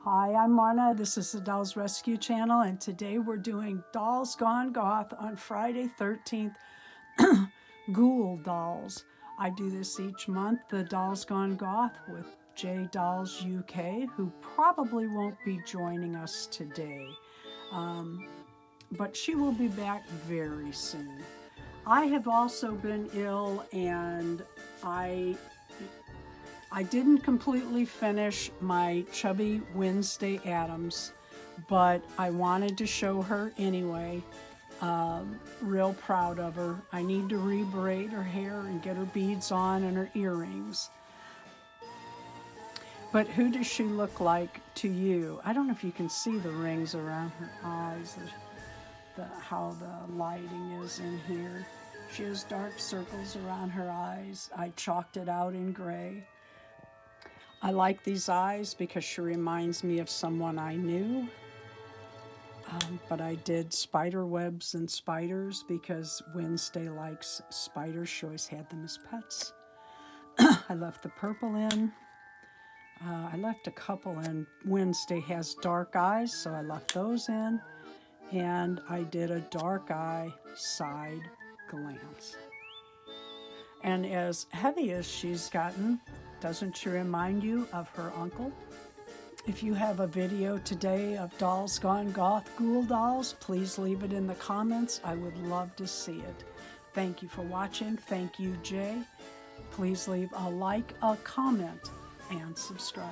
Hi, I'm Marna. This is the Dolls Rescue Channel, and today we're doing Dolls Gone Goth on Friday 13th Ghoul Dolls. I do this each month, the Dolls Gone Goth, with J Dolls UK, who probably won't be joining us today, but she will be back very soon. I have also been ill, and I didn't completely finish my chubby Wednesday Addams, but I wanted to show her anyway. Real proud of her. I need to rebraid her hair and get her beads on and her earrings. But who does she look like to you? I don't know if you can see the rings around her eyes, how the lighting is in here. She has dark circles around her eyes. I chalked it out in gray. I like these eyes because she reminds me of someone I knew. But I did spider webs and spiders because Wednesday likes spiders. She always had them as pets. I left the purple in. I left a couple in. Wednesday has dark eyes, so I left those in. And I did a dark eye side glance. And as heavy as she's gotten, doesn't she remind you of her uncle? If you have a video today of Dolls Gone Goth Ghoul Dolls, please leave it in the comments. I would love to see it. Thank you for watching. Thank you, Jay. Please leave a like, a comment, and subscribe.